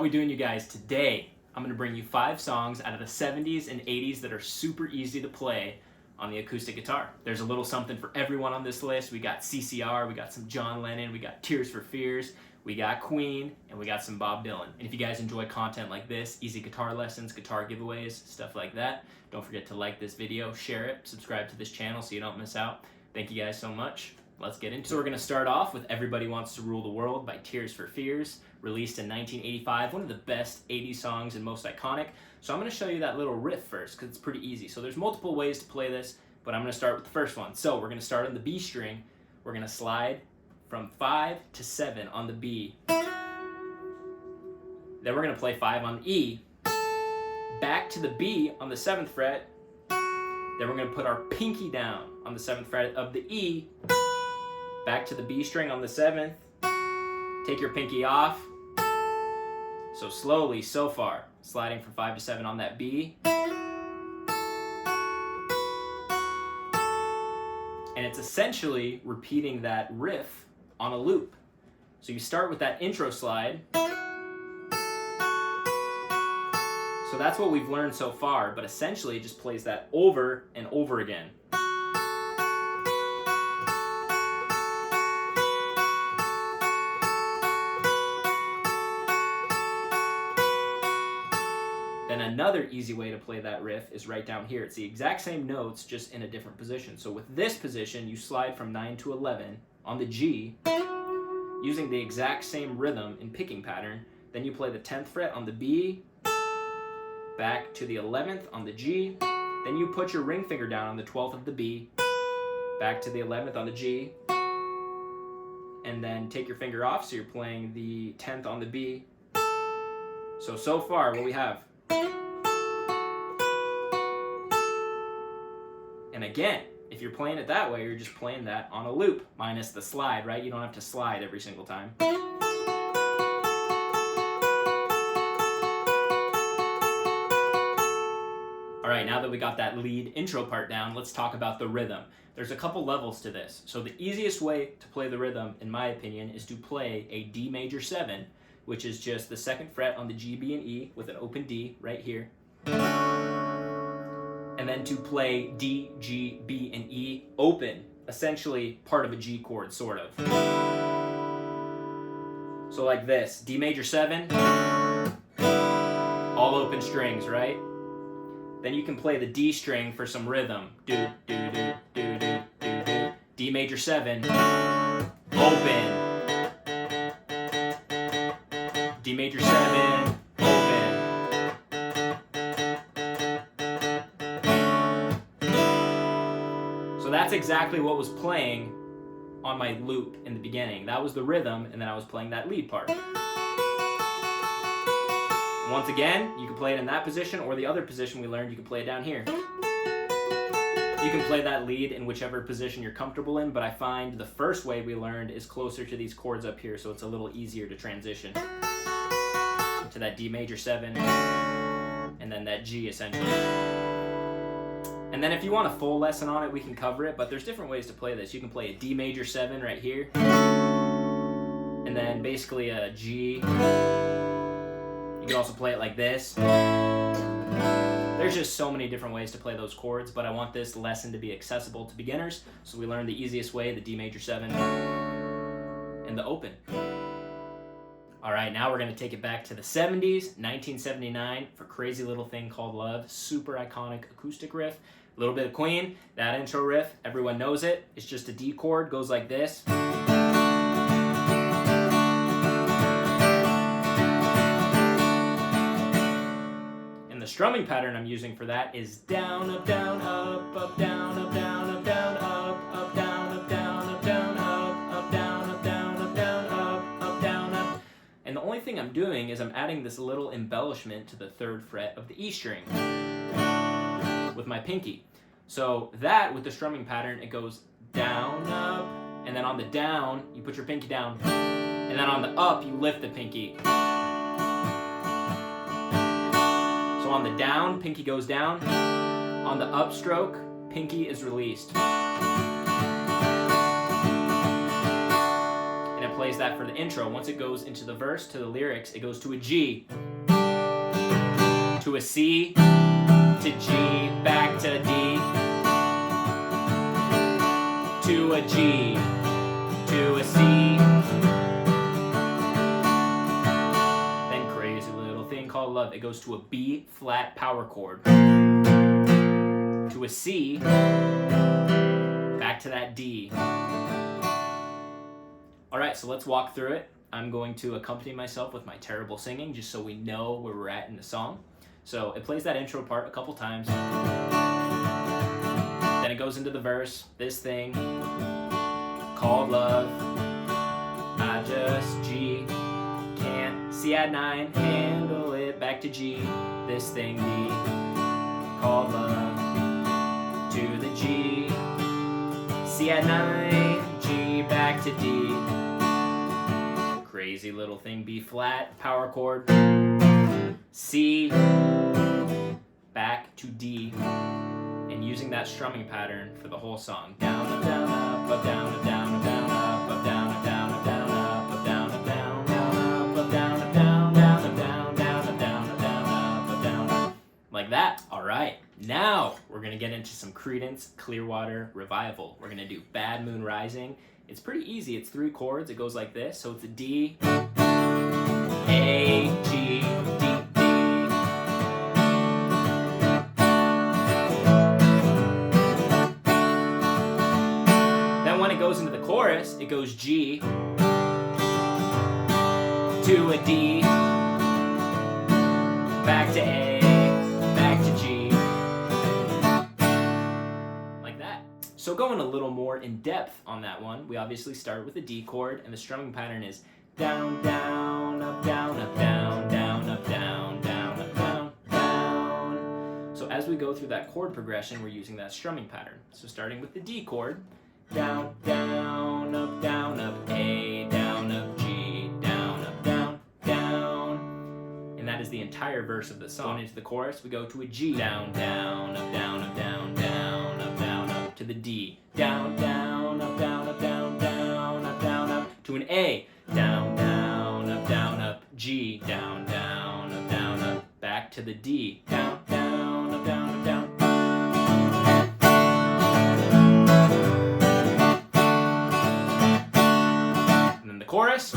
we doing, you guys? Today, I'm going to bring you 5 songs out of the 70s and 80s that are super easy to play on the acoustic guitar. There's a little something for everyone on this list. We got CCR, we got some John Lennon, we got Tears for Fears, we got Queen, and we got some Bob Dylan. And if you guys enjoy content like this, easy guitar lessons, guitar giveaways, stuff like that, don't forget to like this video, share it, subscribe to this channel so you don't miss out. Thank you guys so much. Let's get into it. So we're going to start off with Everybody Wants to Rule the World by Tears for Fears, released in 1985, one of the best 80s songs and most iconic. So I'm going to show you that little riff first because it's pretty easy. So there's multiple ways to play this, but I'm going to start with the first one. So we're going to start on the B string. We're going to slide from 5 to 7 on the B. Then we're going to play 5 on the E, back to the B on the 7th fret. Then we're going to put our pinky down on the 7th fret of the E, back to the B string on the 7th, take your pinky off. So slowly, so far, sliding from 5 to 7 on that B. And it's essentially repeating that riff on a loop. So you start with that intro slide. So that's what we've learned so far, but essentially it just plays that over and over again. Then another easy way to play that riff is right down here. It's the exact same notes, just in a different position. So with this position, you slide from 9 to 11 on the G, using the exact same rhythm and picking pattern. Then you play the 10th fret on the B, back to the 11th on the G. Then you put your ring finger down on the 12th of the B, back to the 11th on the G, and then take your finger off so you're playing the 10th on the B. So far what we have. And again, if you're playing it that way, you're just playing that on a loop, minus the slide, right? You don't have to slide every single time. All right, now that we got that lead intro part down, let's talk about the rhythm. There's a couple levels to this. So the easiest way to play the rhythm, in my opinion, is to play a D major 7, which is just the 2nd fret on the G, B, and E with an open D right here. And then to play D, G, B, and E open, essentially part of a G chord, sort of. So like this, D major 7, all open strings, right? Then you can play the D string for some rhythm. Do, do, do, do, do, do, do. D major 7, open. D major 7, open. So that's exactly what was playing on my loop in the beginning. That was the rhythm, and then I was playing that lead part. Once again, you can play it in that position, or the other position we learned, you can play it down here. You can play that lead in whichever position you're comfortable in, but I find the first way we learned is closer to these chords up here, so it's a little easier to transition to that D major 7, and then that G, essentially. And then if you want a full lesson on it, we can cover it, but there's different ways to play this. You can play a D major 7 right here, and then basically a G. You can also play it like this. There's just so many different ways to play those chords, but I want this lesson to be accessible to beginners, so we learned the easiest way, the D major 7, and the open. All right, now we're going to take it back to the 70s, 1979, for Crazy Little Thing Called Love. Super iconic acoustic riff. A little bit of Queen. That intro riff, everyone knows it. It's just a D chord, goes like this. And the strumming pattern I'm using for that is down, up, down, up, down, up, down, up, down, up, down, up, down, up, down, up, down, up, down, up, down, up, down, up. And the only thing I'm doing is I'm adding this little embellishment to the 3rd fret of the E string with my pinky. So that, with the strumming pattern, it goes down, up, and then on the down, you put your pinky down, and then on the up, you lift the pinky. So on the down, pinky goes down. On the upstroke, pinky is released. And it plays that for the intro. Once it goes into the verse, to the lyrics, it goes to a G, to a C, to G, back to D, to a G, to a C. Then crazy little thing called love. It goes to a B flat power chord, to a C, back to that D. All right, so let's walk through it. I'm going to accompany myself with my terrible singing just so we know where we're at in the song. So it plays that intro part a couple times. Then it goes into the verse, this thing called love. I just G, can't C add 9, handle it, back to G, this thing D called love, to the G, C add 9, G, back to D. Crazy little thing, B flat, power chord, C, back to D, and using that strumming pattern for the whole song. Down, up, down, up, up, down, up, down, up, down, up, up, down, up, down, up, down, up, up, down, up, down, down, up, up, down, up, down, down, up, down, down, up, down, up, down, up, up, down, like that. All right, now we're gonna get into some Creedence Clearwater Revival. We're gonna do Bad Moon Rising. It's pretty easy. It's 3 chords. It goes like this. So it's a D, A, G, D, D. Then when it goes into the chorus, it goes G to a D, back to A, back to G. Like that. So going a little more in depth on that one, we obviously start with a D chord, and the strumming pattern is down, down, up, down, up, down, down, up, down, down, up, down, down. So as we go through that chord progression, we're using that strumming pattern. So starting with the D chord, down, down, up, A, down, up, G, down, up, down, down. And that is the entire verse of the song. Going into the chorus, we go to a G, down, down, up, down, up, down, down, up, down, up, to the D, down, down, up, down, up, down, down, up, down, up, to an A, down, down, up, G, down, down, up, back to the D, down, down, up, down, down. And then the chorus.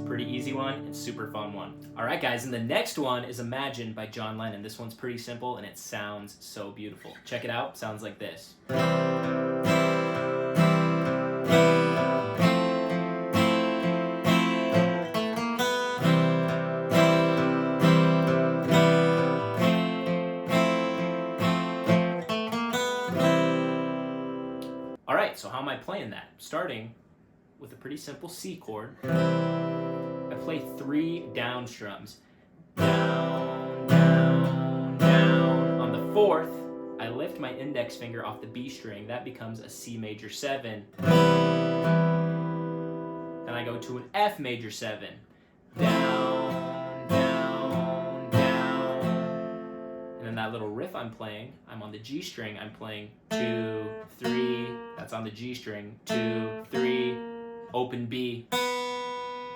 Pretty easy one and super fun one. All right, guys, and the next one is Imagine by John Lennon. This one's pretty simple and it sounds so beautiful. Check it out. Sounds like this. All right, so how am I playing that? Starting with a pretty simple C chord. I play 3 down strums. Down, down, down. On the 4th, I lift my index finger off the B string. That becomes a C major 7. Then I go to an F major 7. Down, down, down. And then that little riff I'm playing, I'm on the G string. I'm playing 2, 3. That's on the G string. 2, 3, open B.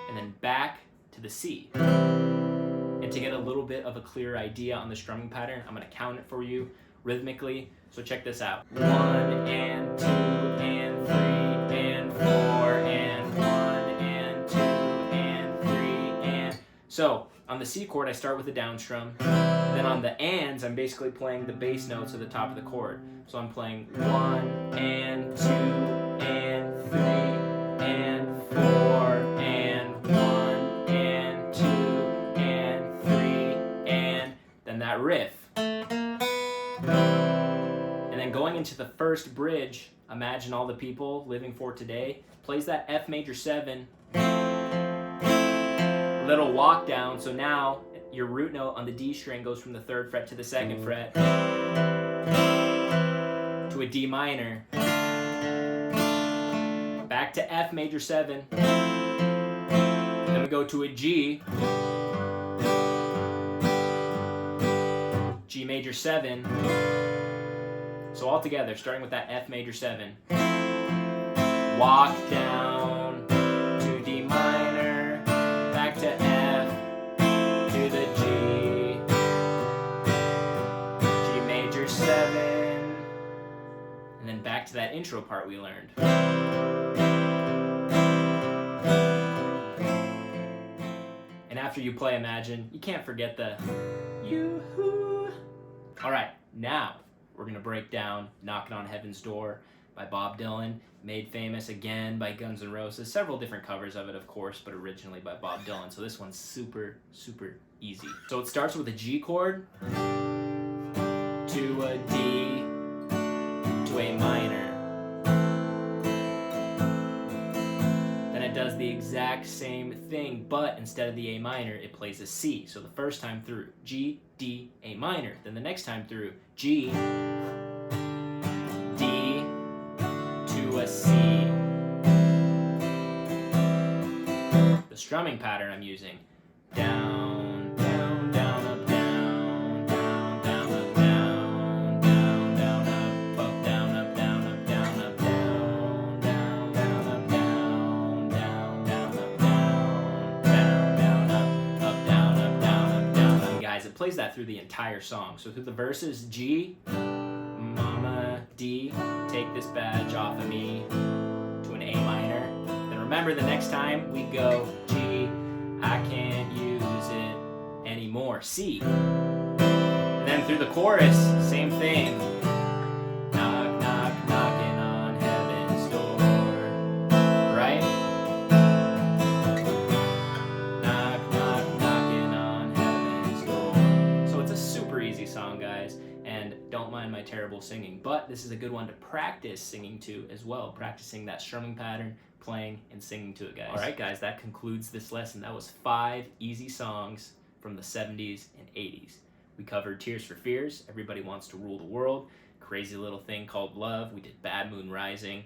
And then back to the C. And to get a little bit of a clearer idea on the strumming pattern, I'm going to count it for you rhythmically. So check this out. 1 and 2 and 3 and 4 and 1 and 2 and 3 and... So on the C chord, I start with a down strum. And then on the ands, I'm basically playing the bass notes at the top of the chord. So I'm playing 1 and 2 and 3 and 4 and 1 and 2 and 3 and then that riff. And then going into the first bridge, Imagine All the People Living for Today, plays that F major 7, little walk down. So now your root note on the D string goes from the 3rd fret to the 2nd fret to a D minor, back to F major 7, then we go to a G, G major 7. So all together, starting with that F major 7. Walk down to D minor, back to F, to the G, G major 7, and then back to that intro part we learned. And after you play Imagine, you can't forget the yoo-hoo. All right, now we're gonna break down Knockin' on Heaven's Door by Bob Dylan, made famous again by Guns N' Roses. Several different covers of it, of course, but originally by Bob Dylan. So this one's super, super easy. So it starts with a G chord, to a D, to A minor. Then it does the exact same thing, but instead of the A minor, it plays a C. So the first time through, G, D, A minor. Then the next time through, G, D, to a C. The strumming pattern I'm using, down, down, down, up, down, down, down, up, down, down, down, up, down, up, down, up, down, up, down, down, down, up, down, down, down, up, down, down, down, up, down, up, down, up, down, up. Guys, it plays that through the entire song. So through the verses, G, Mama, D, take this badge off of me, to an A minor. Then remember, the next time we go G, I can't use it anymore, C. And then through the chorus, same thing. Knock, knock, knocking on heaven's door. Right? Knock, knock, knocking on heaven's door. So it's a super easy song, guys. And don't mind my terrible singing, but this is a good one to practice singing to as well. Practicing that strumming pattern, playing and singing to it, guys. All right, guys, that concludes this lesson. That was 5 easy songs from the 70s and 80s. We covered Tears for Fears, Everybody Wants to Rule the World, Crazy Little Thing Called Love. We did Bad Moon Rising,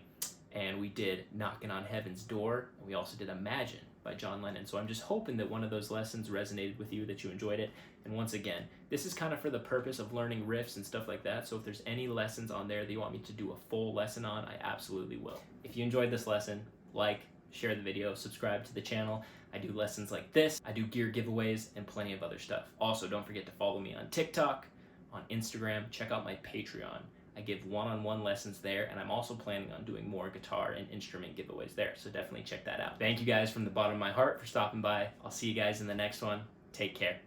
and we did Knockin' on Heaven's Door, and we also did Imagine by John Lennon. So I'm just hoping that one of those lessons resonated with you, that you enjoyed it. And once again, this is kind of for the purpose of learning riffs and stuff like that. So if there's any lessons on there that you want me to do a full lesson on, I absolutely will. If you enjoyed this lesson, like, share the video, subscribe to the channel. I do lessons like this, I do gear giveaways, and plenty of other stuff. Also, don't forget to follow me on TikTok, on Instagram, check out my Patreon. I give one-on-one lessons there, and I'm also planning on doing more guitar and instrument giveaways there, so definitely check that out. Thank you guys from the bottom of my heart for stopping by. I'll see you guys in the next one. Take care.